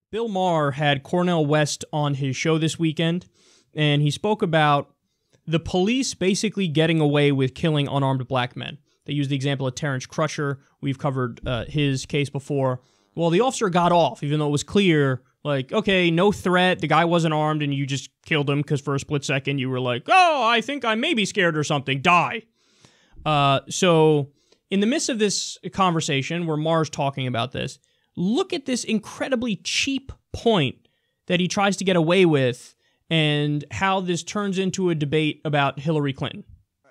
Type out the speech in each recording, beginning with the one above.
Bill Maher had Cornel West on his show this weekend, and he spoke about the police basically getting away with killing unarmed black men. They used the example of Terrence Crutcher. We've covered his case before. Well, the officer got off, even though it was clear, like, okay, no threat, the guy wasn't armed, and you just killed him because for a split second you were like, oh, I think I may be scared or something, die. So in the midst of this conversation where Maher's talking about this, look at this incredibly cheap point that he tries to get away with and how this turns into a debate about Hillary Clinton.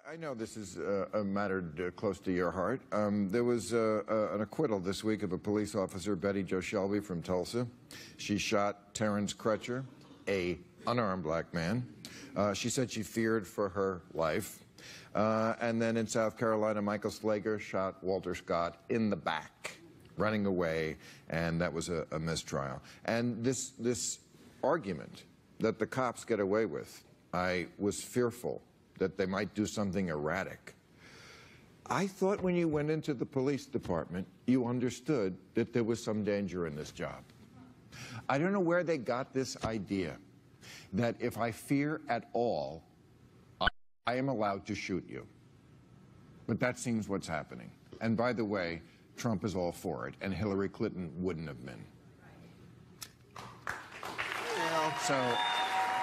I know this is a matter close to your heart. There was an acquittal this week of a police officer, Betty Jo Shelby from Tulsa. She shot Terrence Crutcher, a unarmed black man. She said she feared for her life. And then in South Carolina, Michael Slager shot Walter Scott in the back, running away, and that was a mistrial. And this argument that the cops get away with, I was fearful that they might do something erratic. I thought when you went into the police department, you understood that there was some danger in this job. I don't know where they got this idea that if I fear at all, I am allowed to shoot you. But that seems what's happening. And by the way, Trump is all for it, and Hillary Clinton wouldn't have been. So,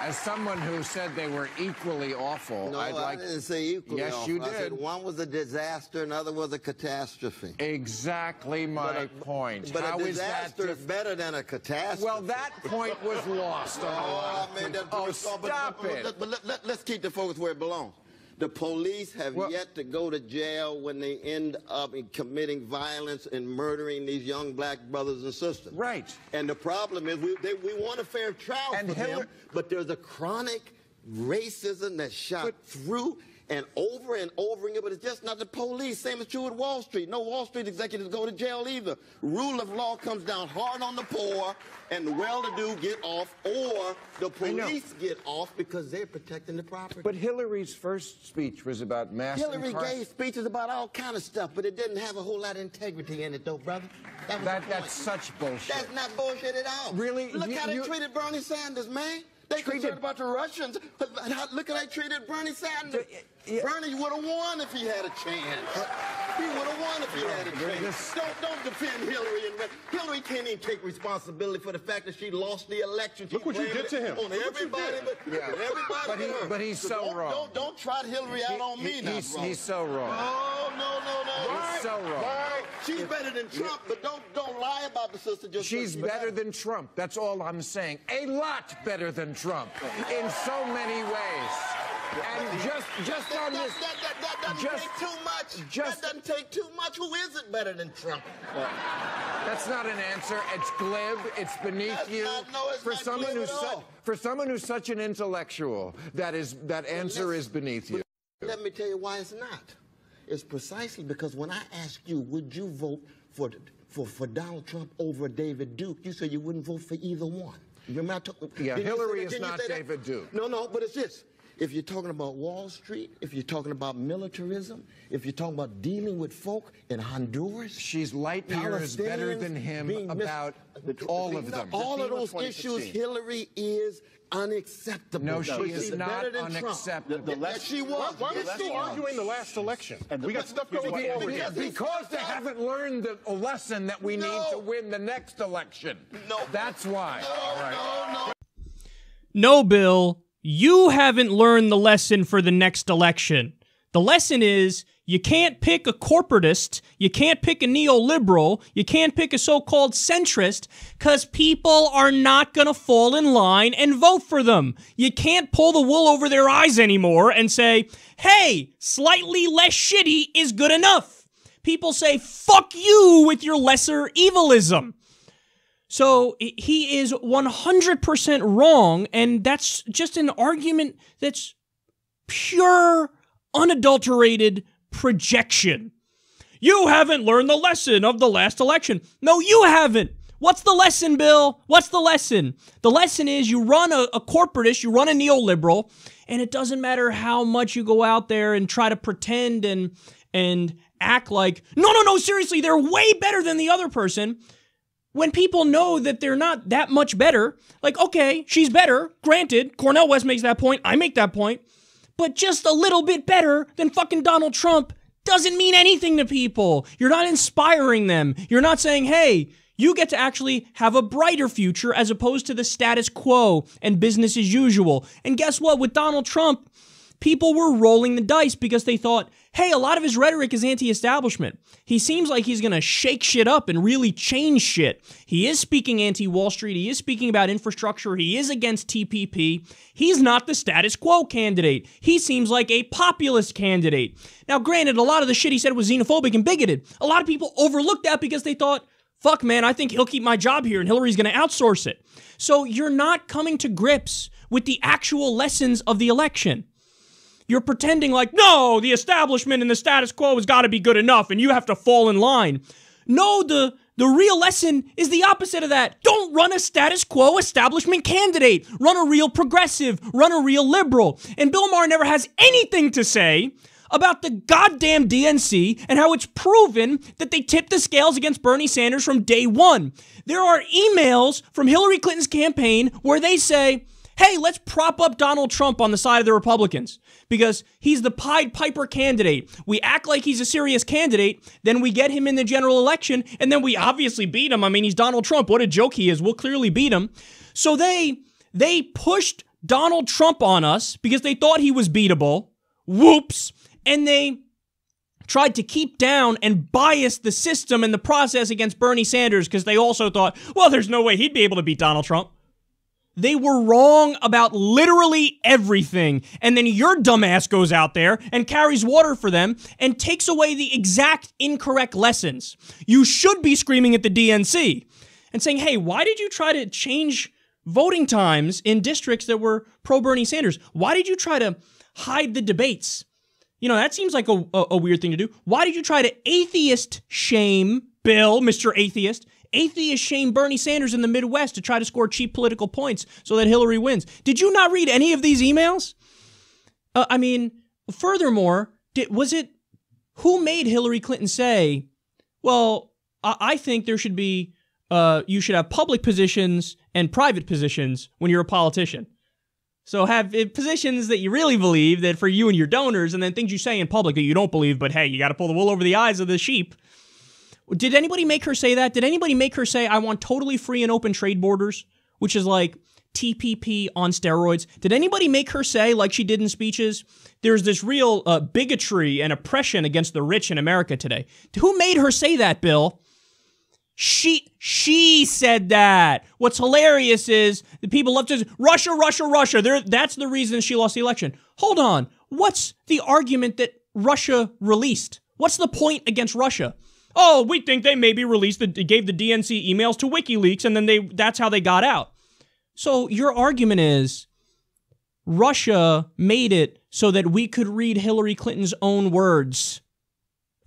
as someone who said they were equally awful, no, I'd like... I didn't say equally yes, awful. you did. I said one was a disaster, another was a catastrophe. Exactly my point. But How a is that disaster is better than a catastrophe. Well, that point was lost. Stop it. But let's keep the focus where it belongs. The police have yet to go to jail when they end up committing violence and murdering these young black brothers and sisters. Right. And the problem is we want a fair trial for them, but there's a chronic racism that's shot through and over again, but it's just not the police. Same is true with Wall Street. No Wall Street executives go to jail either. Rule of law comes down hard on the poor, and the well-to-do get off, or the police get off because they're protecting the property. But Hillary's first speech was about mass Hillary gave speeches about all kind of stuff, but it didn't have a whole lot of integrity in it, though, brother. That's such bullshit. That's not bullshit at all. Really? Look how they treated Bernie Sanders, man. They concerned about the Russians. Look how they treated Bernie Sanders. Bernie would have won if he had a chance. He would have won if he had a chance. Don't defend Hillary. Hillary can't even take responsibility for the fact that she lost the election. Look what you did to him. On everybody, but he's so wrong. Don't trot Hillary out on me now, bro. He's so wrong. Oh, no. He's so wrong. She's better than Trump, but don't lie about the sister. She's better than Trump. That's all I'm saying. A lot better than Trump in so many ways. And just on this, that doesn't take too much. That doesn't take too much. Who is it better than Trump? That's not an answer. It's glib. It's beneath you. For someone who's such an intellectual, that answer is beneath you. Let me tell you why it's not. It's precisely because when I ask you, would you vote for Donald Trump over David Duke, you said you wouldn't vote for either one. Hillary is not David Duke. No, but it's this. If you're talking about Wall Street, if you're talking about militarism, if you're talking about dealing with folk in Honduras, she's light years better than him about all of them. All of those issues, Hillary is unacceptable. No, she is not unacceptable. She was. Why are we still arguing the last election? We got stuff going forward. Because they haven't learned the lesson that we need to win the next election. No. That's why. No, Bill, you haven't learned the lesson for the next election. The lesson is you can't pick a corporatist, you can't pick a neoliberal, you can't pick a so-called centrist, because people are not going to fall in line and vote for them. You can't pull the wool over their eyes anymore and say, hey, slightly less shitty is good enough. People say, fuck you with your lesser evilism. So he is 100% wrong, and that's just an argument that's pure, unadulterated projection. You haven't learned the lesson of the last election. No, you haven't. What's the lesson, Bill? What's the lesson? The lesson is you run a corporatist, you run a neoliberal, and it doesn't matter how much you go out there and try to pretend and act like, no, seriously, they're way better than the other person. when people know that they're not that much better. Like, okay, she's better. Granted, Cornel West makes that point. I make that point. But just a little bit better than fucking Donald Trump doesn't mean anything to people. You're not inspiring them. You're not saying, hey, you get to actually have a brighter future as opposed to the status quo and business as usual. And guess what? With Donald Trump, people were rolling the dice because they thought, hey, a lot of his rhetoric is anti-establishment. He seems like he's going to shake shit up and really change shit. He is speaking anti-Wall Street. He is speaking about infrastructure. He is against TPP. He's not the status quo candidate. He seems like a populist candidate. Now, granted, a lot of the shit he said was xenophobic and bigoted. A lot of people overlooked that because they thought, fuck, man, I think he'll keep my job here and Hillary's going to outsource it. So you're not coming to grips with the actual lessons of the election. You're pretending like, no, the establishment and the status quo has got to be good enough and you have to fall in line. No, the real lesson is the opposite of that. Don't run a status quo establishment candidate. Run a real progressive. Run a real liberal. And Bill Maher never has anything to say about the goddamn DNC and how it's proven that they tipped the scales against Bernie Sanders from day one. There are emails from Hillary Clinton's campaign where they say, hey, let's prop up Donald Trump on the side of the Republicans because he's the Pied Piper candidate. We act like he's a serious candidate, then we get him in the general election, and then we obviously beat him. I mean, he's Donald Trump. What a joke he is. We'll clearly beat him. So they pushed Donald Trump on us because they thought he was beatable. Whoops. And they tried to keep down and bias the system and the process against Bernie Sanders because they also thought, well, there's no way he'd be able to beat Donald Trump. They were wrong about literally everything. And then your dumbass goes out there and carries water for them and takes away the exact incorrect lessons. You should be screaming at the DNC and saying, hey, why did you try to change voting times in districts that were pro-Bernie Sanders? Why did you try to hide the debates? You know, that seems like a weird thing to do. Why did you try to atheist shame Bill, Mr. Atheist? Atheists shame Bernie Sanders in the Midwest to try to score cheap political points so that Hillary wins. Did you not read any of these emails? I mean, furthermore, who made Hillary Clinton say, well, I think there should be, you should have public positions and private positions when you're a politician. So have positions that you really believe that for you and your donors, and then things you say in public that you don't believe, but hey, you got to pull the wool over the eyes of the sheep. Did anybody make her say that? Did anybody make her say, I want totally free and open trade borders, which is like TPP on steroids? Did anybody make her say, like she did in speeches, there's this real bigotry and oppression against the rich in America today? Who made her say that, Bill? She said that. What's hilarious is the people love to say, Russia, Russia, Russia. That's the reason she lost the election. Hold on. What's the argument that Russia released? What's the point against Russia? Oh, we think they maybe gave the DNC emails to WikiLeaks, and then that's how they got out. So your argument is Russia made it so that we could read Hillary Clinton's own words,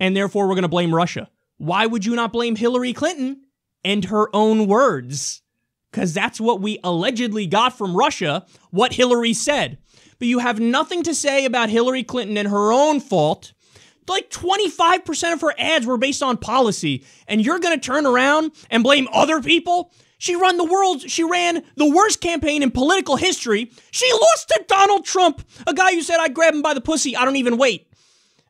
and therefore we're going to blame Russia. Why would you not blame Hillary Clinton and her own words? Because that's what we allegedly got from Russia, what Hillary said. But you have nothing to say about Hillary Clinton and her own fault. Like 25% of her ads were based on policy, and you're going to turn around and blame other people? She ran the worst campaign in political history. She lost to Donald Trump, a guy who said, I'd grab him by the pussy, I don't even wait.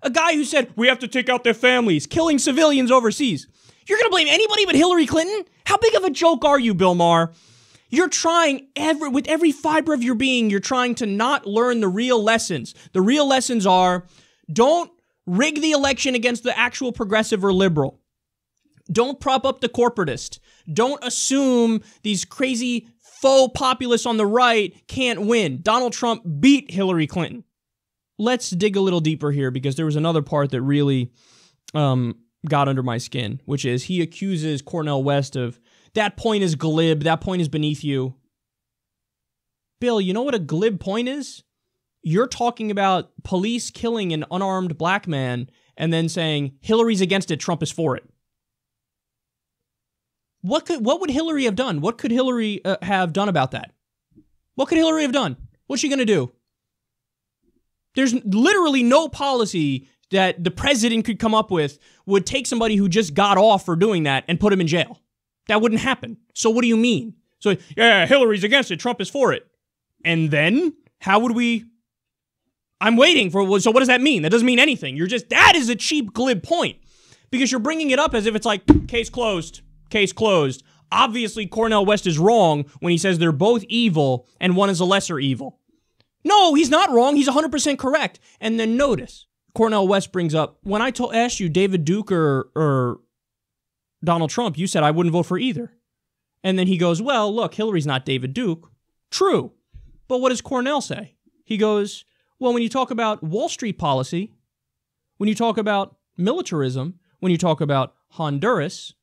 A guy who said, we have to take out their families, killing civilians overseas. You're going to blame anybody but Hillary Clinton? How big of a joke are you, Bill Maher? You're trying, with every fiber of your being, you're trying to not learn the real lessons. The real lessons are, don't rig the election against the actual progressive or liberal. Don't prop up the corporatist. Don't assume these crazy faux populists on the right can't win. Donald Trump beat Hillary Clinton. Let's dig a little deeper here because there was another part that really got under my skin, which is he accuses Cornel West of, that point is glib, that point is beneath you. Bill, you know what a glib point is? You're talking about police killing an unarmed black man and then saying, Hillary's against it, Trump is for it. What would Hillary have done? What could Hillary have done about that? What could Hillary have done? What's she going to do? There's literally no policy that the president could come up with would take somebody who just got off for doing that and put him in jail. That wouldn't happen. So what do you mean? So, yeah, Hillary's against it, Trump is for it. And then, how would we... I'm waiting for... So what does that mean? That doesn't mean anything. That is a cheap, glib point. Because you're bringing it up as if it's like, case closed, case closed. Obviously, Cornel West is wrong when he says they're both evil and one is a lesser evil. No, he's not wrong. He's 100% correct. And then notice, Cornel West brings up, when I asked you David Duke or Donald Trump, you said I wouldn't vote for either. And then he goes, well, look, Hillary's not David Duke. True. But what does Cornel say? He goes, well, when you talk about Wall Street policy, when you talk about militarism, when you talk about Honduras,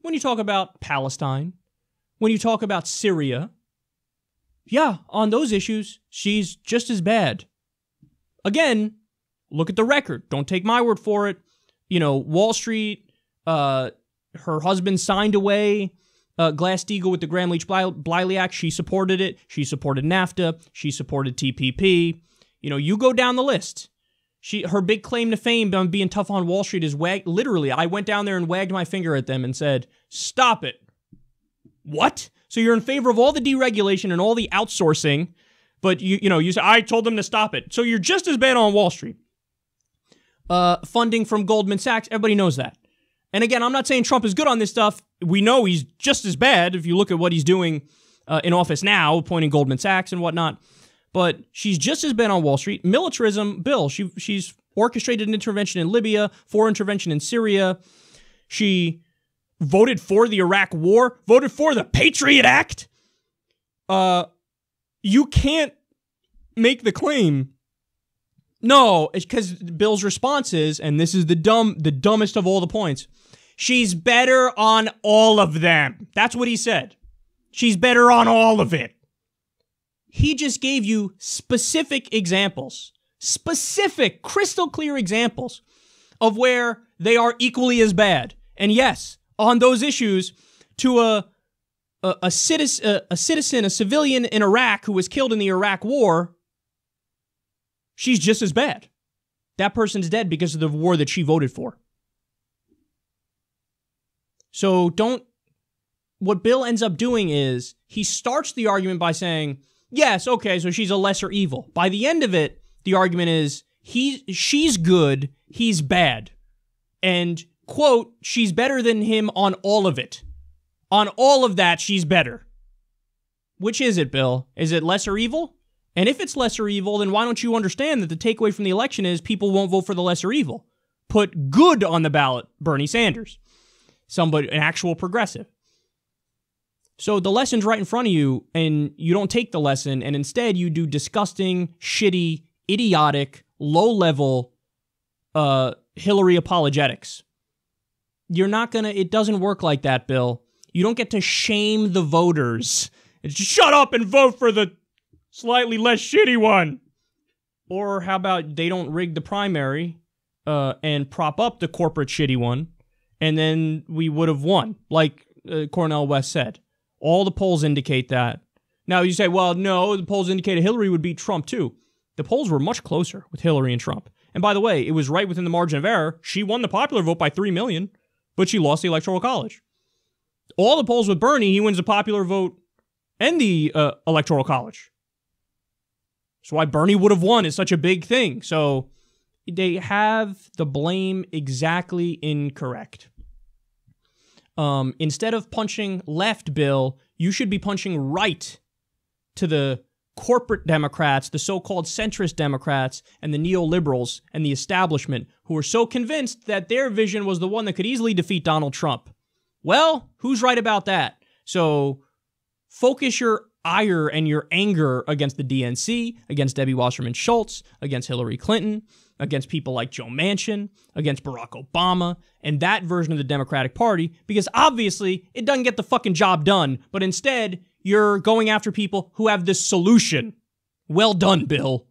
when you talk about Palestine, when you talk about Syria, yeah, on those issues, she's just as bad. Again, look at the record. Don't take my word for it. You know, Wall Street, her husband signed away Glass-Steagall with the Gramm-Leach-Bliley Act. She supported it. She supported NAFTA. She supported TPP. You know, you go down the list. Her big claim to fame on being tough on Wall Street is literally, I went down there and wagged my finger at them and said, stop it. What? So you're in favor of all the deregulation and all the outsourcing, but you say, I told them to stop it. So you're just as bad on Wall Street. Funding from Goldman Sachs, everybody knows that. And again, I'm not saying Trump is good on this stuff. We know he's just as bad if you look at what he's doing in office now, appointing Goldman Sachs and whatnot. But she's just as bad on Wall Street. Militarism, Bill, she's orchestrated an intervention in Libya, for intervention in Syria. She voted for the Iraq War, voted for the Patriot Act. You can't make the claim. No, it's because Bill's response is, and this is the dumbest of all the points, she's better on all of them. That's what he said. She's better on all of it. He just gave you specific examples, specific, crystal clear examples of where they are equally as bad. And yes, on those issues, to a citizen, a civilian in Iraq who was killed in the Iraq War, she's just as bad. That person's dead because of the war that she voted for. So what Bill ends up doing is he starts the argument by saying, yes, okay, so she's a lesser evil. By the end of it, the argument is she's good, he's bad. And, quote, she's better than him on all of it. On all of that, she's better. Which is it, Bill? Is it lesser evil? And if it's lesser evil, then why don't you understand that the takeaway from the election is people won't vote for the lesser evil? Put good on the ballot, Bernie Sanders. An actual progressive. So the lesson's right in front of you, and you don't take the lesson, and instead you do disgusting, shitty, idiotic, low-level Hillary apologetics. It doesn't work like that, Bill. You don't get to shame the voters. It's just shut up and vote for the slightly less shitty one. Or how about they don't rig the primary and prop up the corporate shitty one, and then we would have won, like Cornel West said. All the polls indicate that. Now you say, well, no, the polls indicated Hillary would beat Trump too. The polls were much closer with Hillary and Trump. And by the way, it was right within the margin of error. She won the popular vote by 3 million, but she lost the Electoral College. All the polls with Bernie, he wins the popular vote and the Electoral College. That's why Bernie would have won is such a big thing. So they have the blame exactly incorrect. Instead of punching left, Bill, you should be punching right to the corporate Democrats, the so-called centrist Democrats, and the neoliberals and the establishment who are so convinced that their vision was the one that could easily defeat Donald Trump. Well, who's right about that? So focus your ire and your anger against the DNC, against Debbie Wasserman Schultz, against Hillary Clinton, against people like Joe Manchin, against Barack Obama, and that version of the Democratic Party, because obviously it doesn't get the fucking job done, but instead you're going after people who have this solution. Well done, Bill.